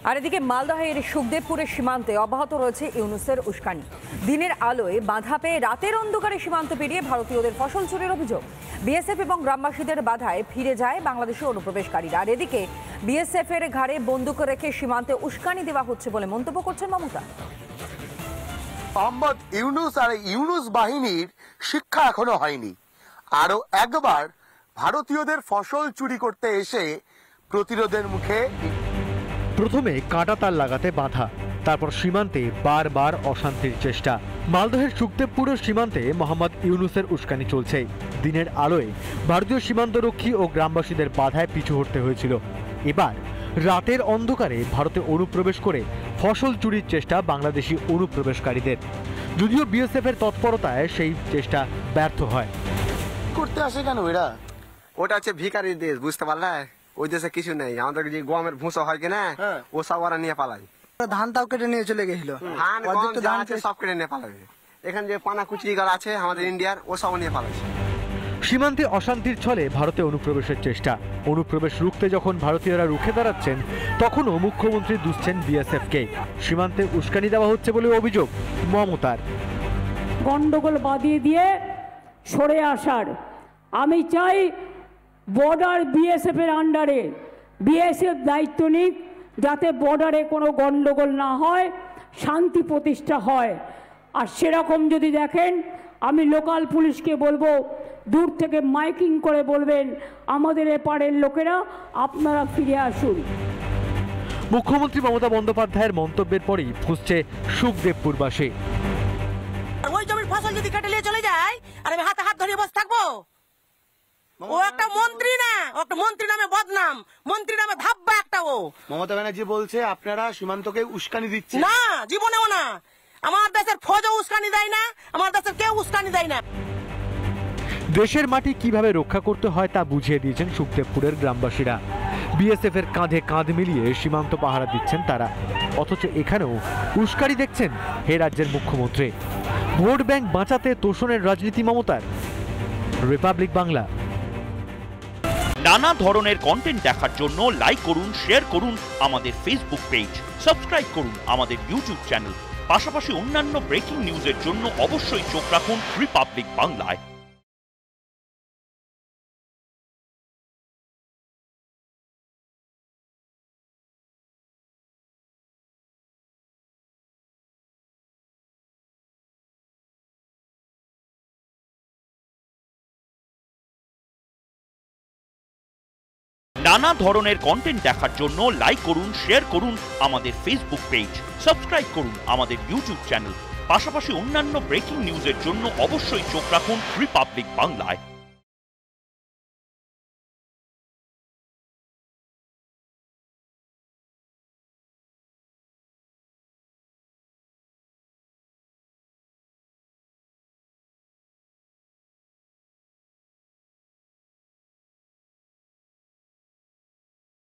আর এদিকে মালদহের সুখদেবপুরের সীমান্তে অব্যাহত রয়েছে ইউনূসের উস্কানি। দিনের আলোয় বাধা পেয়ে রাতের অন্ধকারে সীমান্ত পেরিয়ে ভারতীয়দের ফসল চুরির অভিযোগ। বিএসএফ এবং গ্রামবাসীদের বাধায় ফিরে যায় বাংলাদেশি অনুপ্রবেশকারীরা। আর এদিকে বিএসএফ এর ঘাড়ে বন্দুক রেখে সীমান্তে উস্কানি দেওয়া হচ্ছে বলে মন্তব্য করছেন মমতা। মোহাম্মদ ইউনূস আর ইউনূস বাহিনীর শিক্ষা এখনো হয়নি। আরো একবার ভারতীয়দের ফসল চুরি করতে এসে প্রতিরোধের মুখে। প্রথমে কাঁটাতার লাগাতে বাধা, তারপর সীমান্তে বারবার অশান্তির চেষ্টা। মালদহের সুখদেবপুরের সীমান্তে মোহাম্মদ ইউনূসের উস্কানি চলছে। দিনের আলোয় ভারতীয় সীমান্তরক্ষী ও গ্রামবাসীদের বাধায় পিছু হটতে হয়েছিল। এবার রাতের অন্ধকারে ভারতে অনুপ্রবেশ করে ফসল চুরির চেষ্টা বাংলাদেশি অনুপ্রবেশকারীদের। যদিও বিএসএফ এর তৎপরতায় সেই চেষ্টা ব্যর্থ হয়। করতে আসে কেন এরা? ওটা হচ্ছে ভিখারি দেশ, বুঝতে পারলে? ওই দেশে কিছু নেই। আমাদের যে গমের ভুসা হয় কিনা, ও সব ওরা নিয়ে পালাই। ধান তাও কেটে নিয়ে চলে গেছিল, ধান সব কেটে নিয়ে পালাবে। এখানে যে পানা কুচি গাছ আছে আমাদের ইন্ডিয়ার, ও সব নিয়ে পালাইছে। সীমান্তে অশান্তির ছলে ভারতে অনুপ্রবেশের চেষ্টা। অনুপ্রবেশ রুখতে যখন ভারতীয়রা রুখে দাঁড়াচ্ছেন, তখনও মুখ্যমন্ত্রী দুষছেন বিএসএফকে। সীমান্তে উস্কানি দেওয়া হচ্ছে বলে অভিযোগ মমতার। গন্ডগোল বাঁধিয়ে দিয়ে সরে আসার আমি চাই। বর্ডার বিএসএফ এর আন্ডারে, বিএসএফ দায়িত্ব নিক যাতে বর্ডারে কোনো গন্ডগোল না হয়, শান্তি প্রতিষ্ঠা হয়। আর সেরকম যদি দেখেন, আমি লোকাল পুলিশকে বলবো দূর থেকে মাইকিং করে বলবেন আমাদের এপারের লোকেরা আপনারা ফিরে আসুন। মুখ্যমন্ত্রী মমতা বন্দ্যোপাধ্যায়ের মন্তব্যের পরেই ফুঁসছে সুখদেবপুরবাসী। ওই জমির ফসল যদি কেটে নিয়ে চলে যায় আর আমি হাতে হাত ধরিয়ে বসে থাকবো? ও একটা মন্ত্রী না, ও একটা মন্ত্রী নামে বদনাম, মন্ত্রী নামে ধাব্বা একটা। ও মমতা ব্যানার্জি বলছে আপনারা সীমান্তকে উস্কানি দিচ্ছেন। না, জীবনেও না। আমার দেশের ফৌজও উস্কানি দেয় না, আমার দেশের কেউ উস্কানি দেয় না। দেশের মাটি কিভাবে রক্ষা করতে হয় তা বুঝিয়ে দিয়েছেন সুখদেবপুরের গ্রামবাসীরা। বিএসএফ এর কাঁধে কাঁধ মিলিয়ে সীমান্ত পাহারা দিচ্ছেন তারা। অথচ এখানেও উস্কানি দেখছেন হে রাজ্যের মুখ্যমন্ত্রী। ভোট ব্যাংক বাঁচাতে তোষণের রাজনীতি মমতার। রিপাবলিক বাংলা। নানা ধরনের কন্টেন্ট দেখার জন্য লাইক করুন, শেয়ার করুন আমাদের ফেসবুক পেজ, সাবস্ক্রাইব করুন আমাদের ইউটিউব চ্যানেল। পাশাপাশি অন্যান্য ব্রেকিং নিউজের জন্য অবশ্যই চোখ রাখুন রিপাবলিক বাংলায়। নানা ধরনের কন্টেন্ট দেখার জন্য লাইক করুন, শেয়ার করুন আমাদের ফেসবুক পেজ, সাবস্ক্রাইব করুন আমাদের ইউটিউব চ্যানেল। পাশাপাশি অন্যান্য ব্রেকিং নিউজের জন্য অবশ্যই চোখ রাখুন রিপাবলিক বাংলায়।